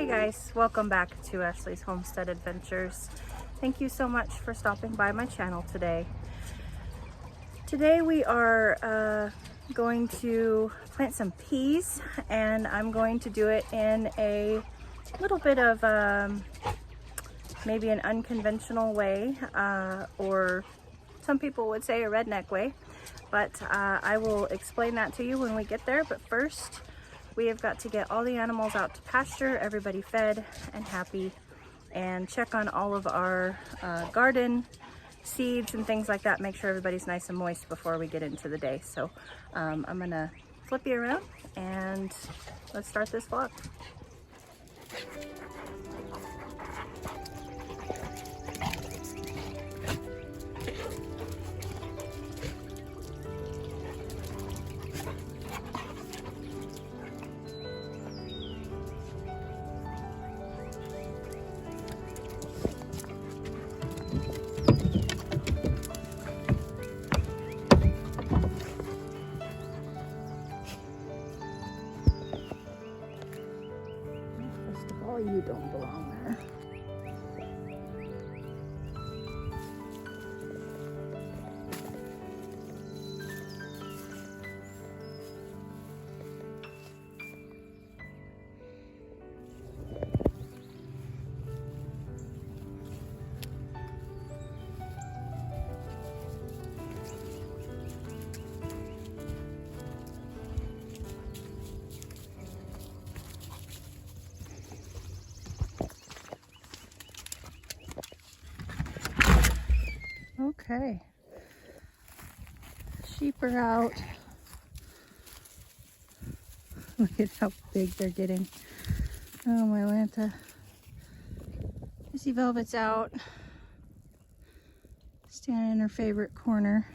Hey guys, welcome back to Ashley's Homestead Adventures. Thank you so much for stopping by my channel today. Today we are going to plant some peas, and I'm going to do it in a little bit of maybe an unconventional way, or some people would say a redneck way, but I will explain that to you when we get there. But first, we have got to get all the animals out to pasture, everybody fed and happy, and check on all of our garden seeds and things like that. Make sure everybody's nice and moist before we get into the day. So I'm gonna flip you around and let's start this vlog. You don't belong there. Okay, sheep are out. Look at how big they're getting. Oh, my Lanta. Missy Velvet's out, standing in her favorite corner.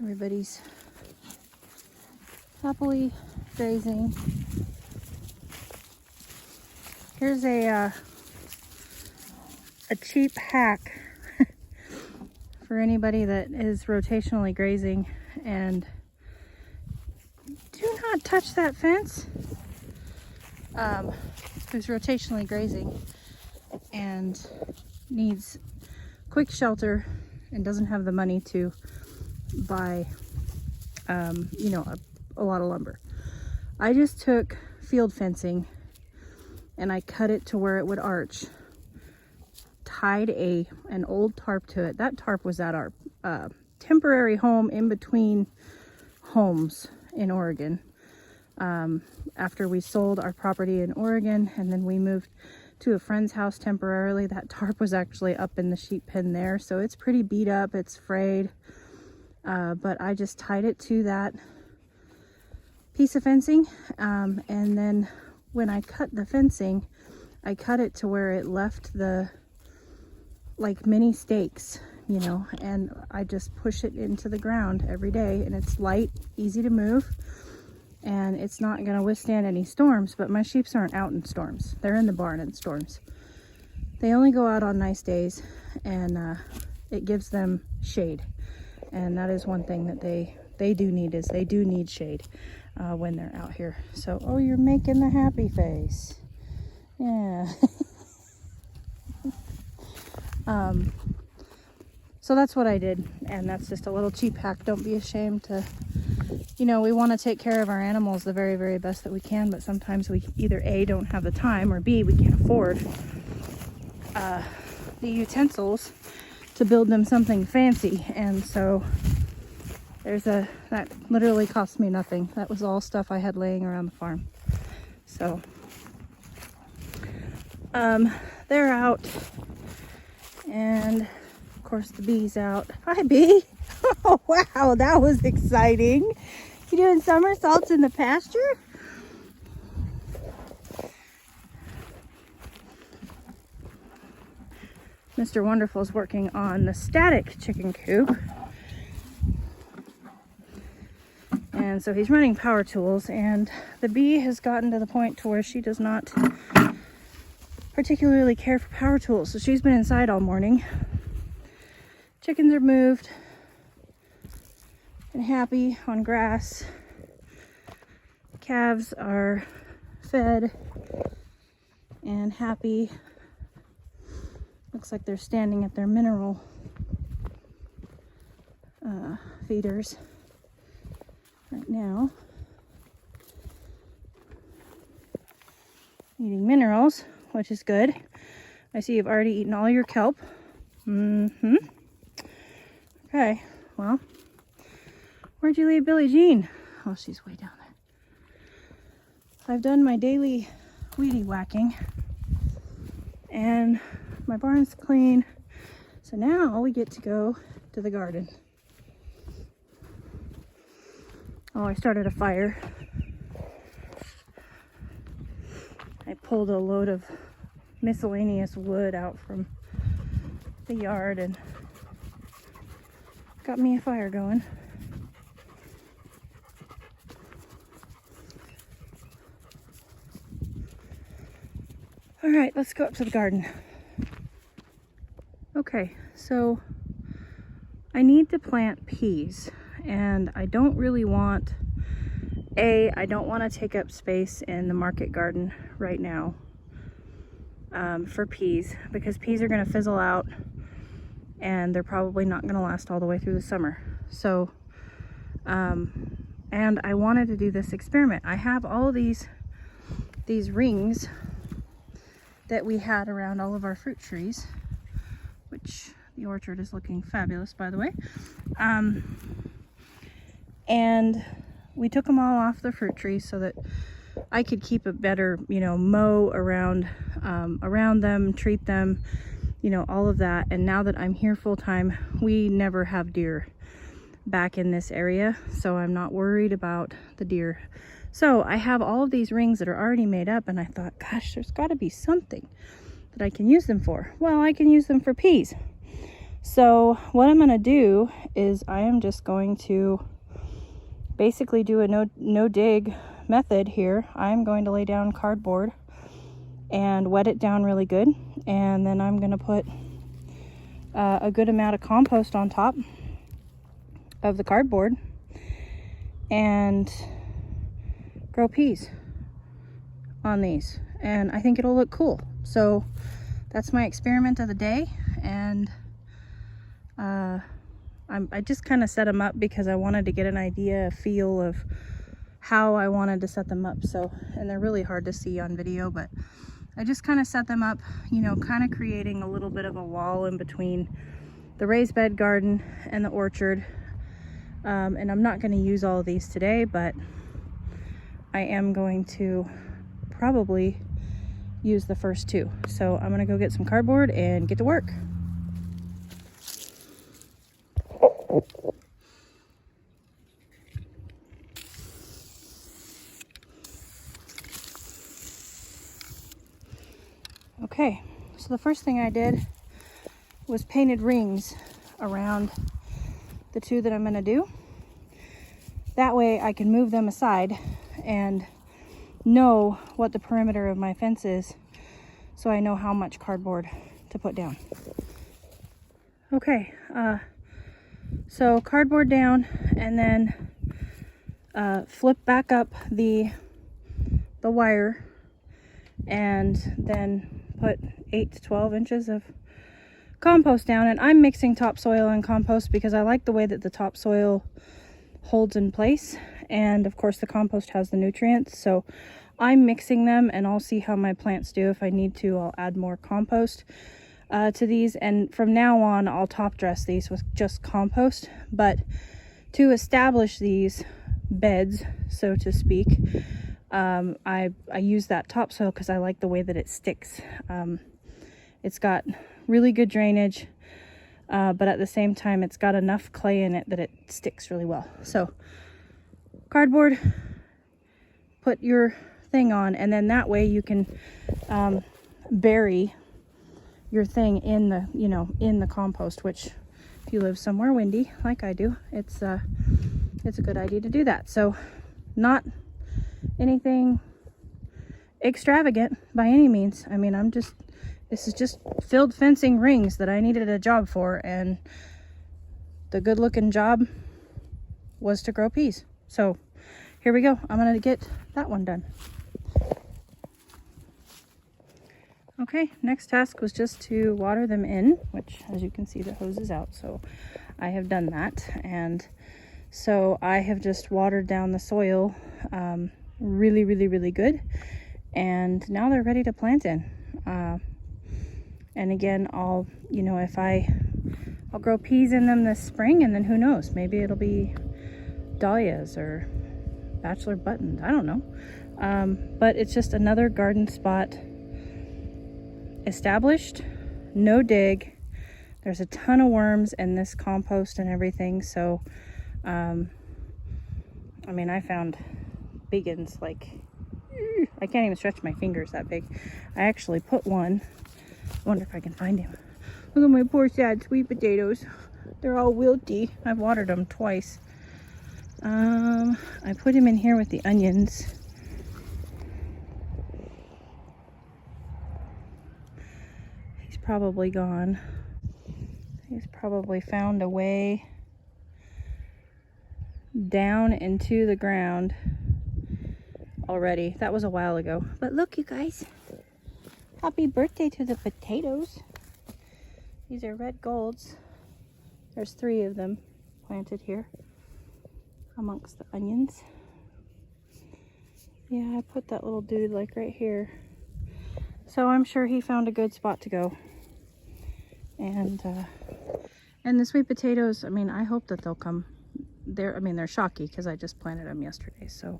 Everybody's happily grazing. Here's a cheap hack for anybody that is rotationally grazing, and do not touch that fence. Who's rotationally grazing and needs quick shelter and doesn't have the money to buy you know, a lot of lumber. I just took field fencing and I cut it to where it would arch, tied an old tarp to it. That tarp was at our temporary home in between homes in Oregon. After we sold our property in Oregon and then we moved to a friend's house temporarily, that tarp was actually up in the sheep pen there. So it's pretty beat up, it's frayed. But I just tied it to that piece of fencing. And then when I cut the fencing, I cut it to where it left the like mini stakes, you know, and I just push it into the ground every day, and it's light, easy to move, and it's not going to withstand any storms. But my sheep aren't out in storms. They're in the barn in storms. They only go out on nice days, and it gives them shade, and that is one thing that they do need, is they do need shade when they're out here. So, oh, you're making the happy face. Yeah. So that's what I did, and that's just a little cheap hack. Don't be ashamed to, you know, we want to take care of our animals the very, very best that we can, but sometimes we either A, don't have the time, or B, we can't afford the utensils to build them something fancy. And so that literally cost me nothing. That was all stuff I had laying around the farm. So they're out, and of course the bee's out. Hi, bee. Oh wow, that was exciting. You doing somersaults in the pasture? Mr. Wonderful's working on the static chicken coop, and so he's running power tools, and the bee has gotten to the point to where she does not particularly care for power tools, so she's been inside all morning. Chickens are moved and happy on grass. Calves are fed and happy. Looks like they're standing at their mineral feeders right now, eating minerals, which is good. I see you've already eaten all your kelp. Okay, well, where'd you leave Billie Jean? Oh, she's way down there. I've done my daily weedy whacking and my barn's clean. So now we get to go to the garden. Oh, I started a fire. I pulled a load of miscellaneous wood out from the yard and got me a fire going. All right, let's go up to the garden. Okay, so I need to plant peas, and I don't really want, I don't want to take up space in the market garden right now for peas, because peas are going to fizzle out and they're probably not going to last all the way through the summer. So, and I wanted to do this experiment. I have all of these rings that we had around all of our fruit trees, which the orchard is looking fabulous, by the way. And we took them all off the fruit trees so that I could keep a better, mow around them, treat them, all of that. And now that I'm here full time, we never have deer back in this area, so I'm not worried about the deer. So I have all of these rings that are already made up, and I thought, gosh, there's got to be something that I can use them for. Well, I can use them for peas. So what I'm going to do is I am just going to basically do a no dig method here. I'm going to lay down cardboard and wet it down really good, and then I'm going to put a good amount of compost on top of the cardboard and grow peas on these, and I think it'll look cool. So that's my experiment of the day, and I just kind of set them up because I wanted to get an idea, a feel of how I wanted to set them up. So, and they're really hard to see on video, but I just kind of set them up, kind of creating a little bit of a wall in between the raised bed garden and the orchard. And I'm not going to use all of these today, but I am going to probably use the first two. So I'm going to go get some cardboard and get to work. Okay, so the first thing I did was painted rings around the two that I'm going to do. That way I can move them aside and know what the perimeter of my fence is, so I know how much cardboard to put down. Okay, so cardboard down, and then flip back up the wire, and then put 8 to 12 inches of compost down. And I'm mixing topsoil and compost because I like the way that the topsoil holds in place, and of course the compost has the nutrients. So I'm mixing them, and I'll see how my plants do. If I need to, I'll add more compost to these, and from now on I'll top dress these with just compost. But to establish these beds, so to speak, I use that topsoil because I like the way that it sticks. It's got really good drainage, but at the same time it's got enough clay in it that it sticks really well. So cardboard, put your thing on, and then that way you can bury your thing in the in the compost, which if you live somewhere windy like I do, it's a good idea to do that. So not anything extravagant by any means. I mean, this is just filled fencing rings that I needed a job for, and the good looking job was to grow peas. So here we go. I'm gonna get that one done. Okay, next task was just to water them in, which as you can see the hose is out, so I have done that. And so I have just watered down the soil really good, and now they're ready to plant in. And again, I'll grow peas in them this spring, and then who knows, maybe it'll be dahlias or bachelor buttons, I don't know. But it's just another garden spot established, no dig. There's a ton of worms in this compost and everything, so I mean, I found big ones, like I can't even stretch my fingers that big. I actually put one. I wonder if I can find him. Look at my poor sad sweet potatoes. They're all wilty. I've watered them twice. I put him in here with the onions. He's probably gone. He's probably found a way down into the ground already. That was a while ago. But look, you guys. Happy birthday to the potatoes. These are red golds. There's 3 of them planted here amongst the onions. Yeah, I put that little dude like right here. So I'm sure he found a good spot to go. And the sweet potatoes, I mean, I hope that they'll come. They're shocky because I just planted them yesterday. So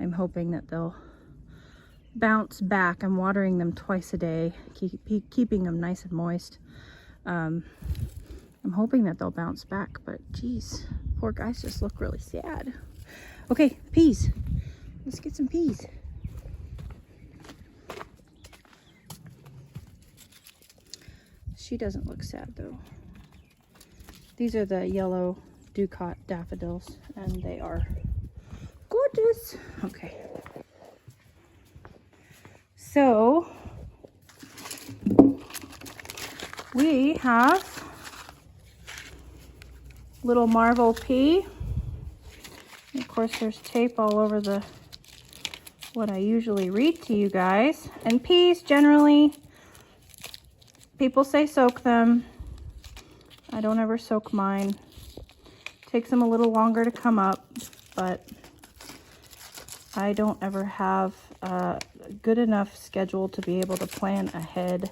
I'm hoping that they'll bounce back. I'm watering them twice a day, keeping them nice and moist. I'm hoping that they'll bounce back, but geez, poor guys just look really sad. Okay, peas. Let's get some peas. She doesn't look sad though. These are the yellow Ducat daffodils, and they are gorgeous. Okay. So we have little marvel pea. Of course, there's tape all over what I usually read to you guys. And peas, generally, people say soak them. I don't ever soak mine. Takes them a little longer to come up, but I don't ever have a good enough schedule to be able to plan ahead.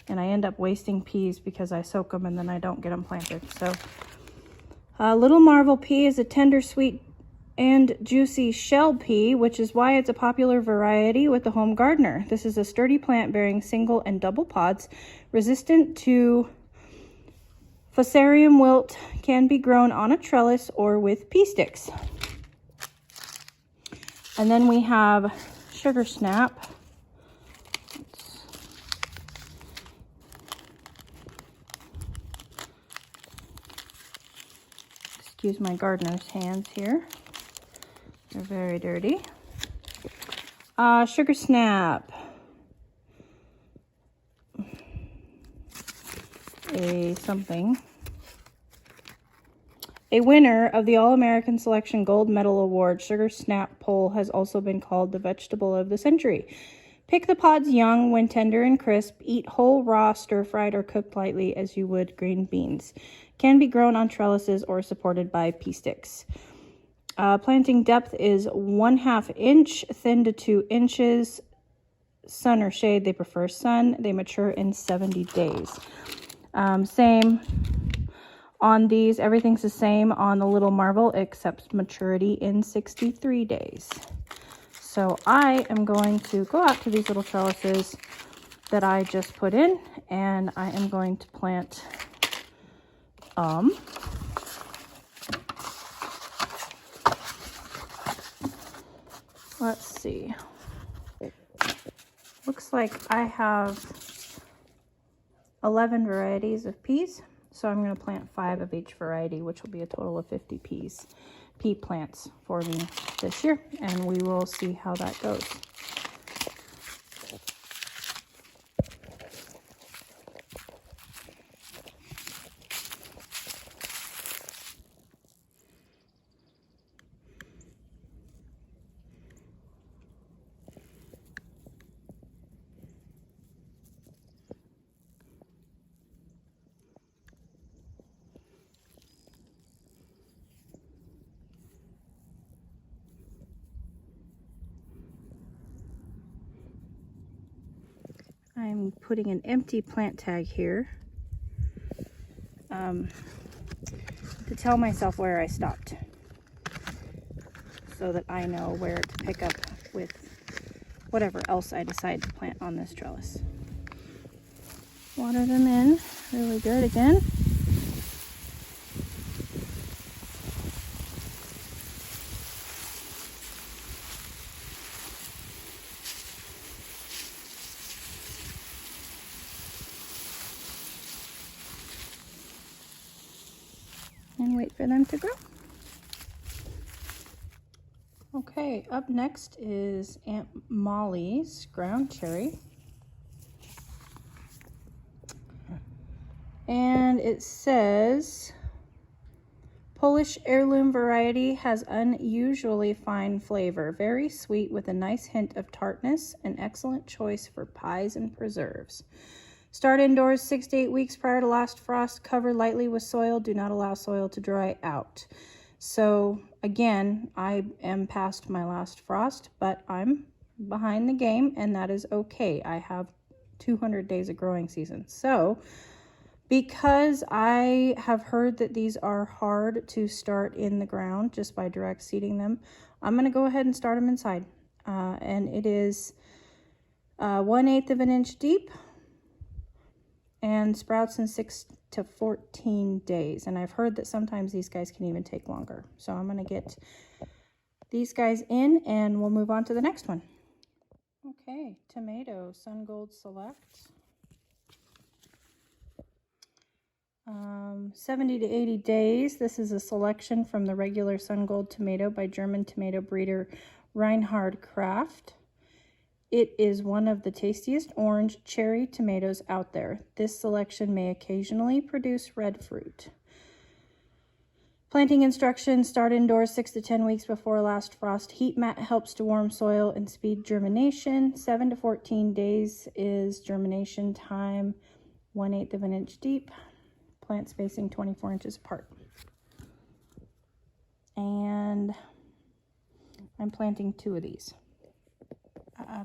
And I end up wasting peas because I soak them and then I don't get them planted. So little marvel pea is a tender, sweet, and juicy shell pea, which is why it's a popular variety with the home gardener. This is a sturdy plant bearing single and double pods, resistant to fusarium wilt, can be grown on a trellis or with pea sticks. And then we have sugar snap. Excuse my gardener's hands here. They're very dirty. Sugar snap. A winner of the All-American Selection Gold Medal Award, sugar snap pole has also been called the vegetable of the century. Pick the pods young when tender and crisp. Eat whole, raw, stir-fried, or cooked lightly as you would green beans. Can be grown on trellises or supported by pea sticks. Planting depth is 1/2 inch, thin to 2 inches. Sun or shade, they prefer sun. They mature in 70 days. Same on these, everything's the same on the little marvel except maturity in 63 days. So I am going to go out to these little trellises that I just put in, and I am going to plant let's see. Looks like I have 11 varieties of peas. So I'm going to plant 5 of each variety, which will be a total of 50 pea plants for me this year, and we will see how that goes. I'm putting an empty plant tag here to tell myself where I stopped, so that I know where to pick up with whatever else I decide to plant on this trellis. Water them in really good again. And wait for them to grow. Okay, up next is Aunt Molly's ground cherry. And it says, Polish heirloom variety has unusually fine flavor, very sweet with a nice hint of tartness, an excellent choice for pies and preserves. Start indoors 6 to 8 weeks prior to last frost. Cover lightly with soil. Do not allow soil to dry out. So again, I am past my last frost, but I'm behind the game, and that is okay. I have 200 days of growing season. So because I have heard that these are hard to start in the ground just by direct seeding them, I'm going to go ahead and start them inside. And it is 1/8 of an inch deep and sprouts in 6 to 14 days. And I've heard that sometimes these guys can even take longer. So I'm going to get these guys in and we'll move on to the next one. Okay, tomato, Sun Gold Select. 70 to 80 days. This is a selection from the regular Sun Gold tomato by German tomato breeder Reinhard Kraft. It is one of the tastiest orange cherry tomatoes out there. This selection may occasionally produce red fruit. Planting instructions: start indoors 6 to 10 weeks before last frost. Heat mat helps to warm soil and speed germination. 7 to 14 days is germination time. 1/8 of an inch deep. Plant spacing 24 inches apart. And I'm planting 2 of these.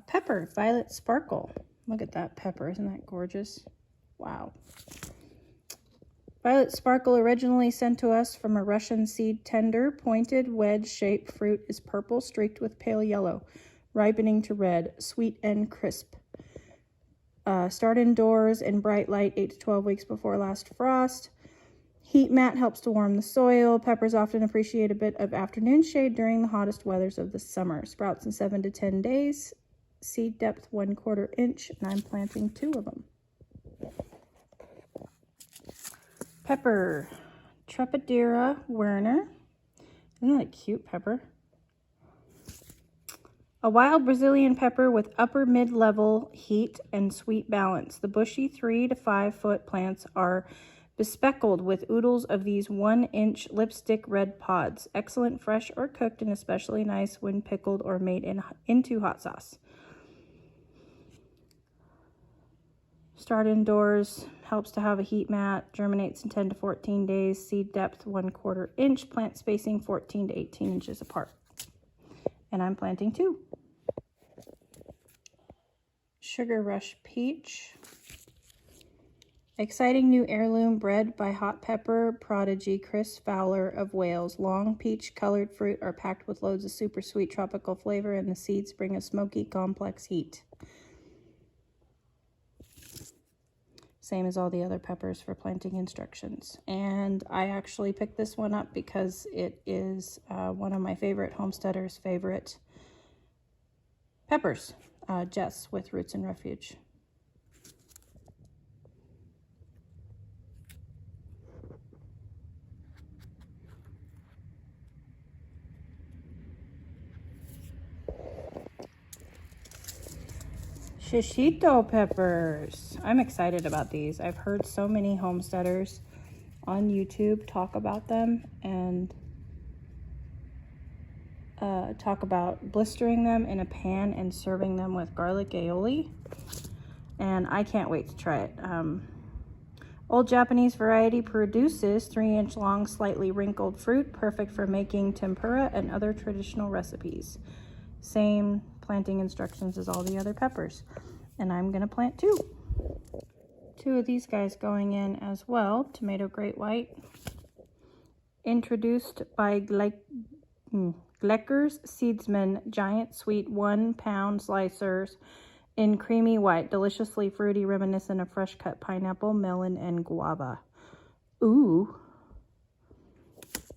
Pepper, Violet Sparkle. Look at that pepper, isn't that gorgeous? Wow. Violet Sparkle, originally sent to us from a Russian seed tender, pointed wedge-shaped fruit is purple streaked with pale yellow, ripening to red, sweet and crisp. Start indoors in bright light 8 to 12 weeks before last frost. Heat mat helps to warm the soil. Peppers often appreciate a bit of afternoon shade during the hottest weathers of the summer. Sprouts in 7 to 10 days. Seed depth 1/4 inch, and I'm planting 2 of them. Pepper, Trepidera Werner. Isn't that a cute pepper? A wild Brazilian pepper with upper mid-level heat and sweet balance. The bushy 3 to 5 foot plants are bespeckled with oodles of these 1-inch lipstick red pods. Excellent fresh or cooked, and especially nice when pickled or made into hot sauce. Start indoors, helps to have a heat mat, germinates in 10 to 14 days, seed depth 1/4 inch, plant spacing 14 to 18 inches apart. And I'm planting 2. Sugar Rush Peach. Exciting new heirloom bred by hot pepper prodigy Chris Fowler of Wales. Long peach colored fruit are packed with loads of super sweet tropical flavor, and the seeds bring a smoky, complex heat. Same as all the other peppers for planting instructions. And I actually picked this one up because it is one of my favorite homesteaders' favorite peppers, Jess with Roots and Refuge. Shishito peppers. I'm excited about these. I've heard so many homesteaders on YouTube talk about them and talk about blistering them in a pan and serving them with garlic aioli. And I can't wait to try it. Old Japanese variety produces 3-inch long, slightly wrinkled fruit, perfect for making tempura and other traditional recipes. Same planting instructions as all the other peppers. and I'm gonna plant two. Two of these guys going in as well. Tomato Great White, introduced by Glecker's Seedsman Giant Sweet 1 pound slicers in creamy white, deliciously fruity, reminiscent of fresh cut pineapple, melon, and guava. Ooh,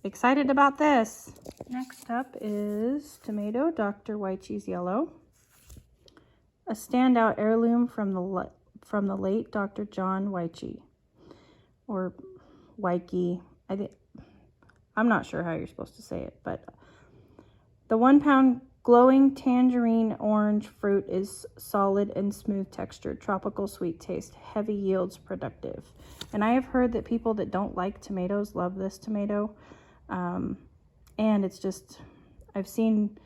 excited about this. Next up is tomato, Dr. Wyche's Yellow, a standout heirloom from the late Dr. John Wyche, or Wyche. I'm not sure how you're supposed to say it, but the 1 pound glowing tangerine orange fruit is solid and smooth textured, tropical sweet taste, heavy yields, productive. And I have heard that people that don't like tomatoes love this tomato. And it's just, I've seen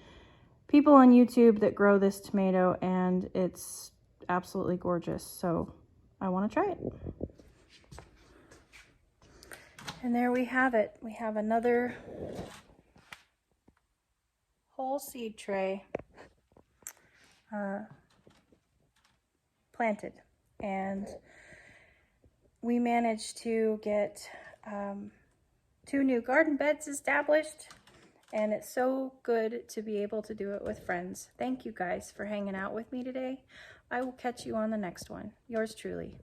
people on YouTube that grow this tomato and it's absolutely gorgeous. So I want to try it. And there we have it. We have another whole seed tray planted, and we managed to get 2 new garden beds established, and it's so good to be able to do it with friends. Thank you guys for hanging out with me today. I will catch you on the next one. Yours truly.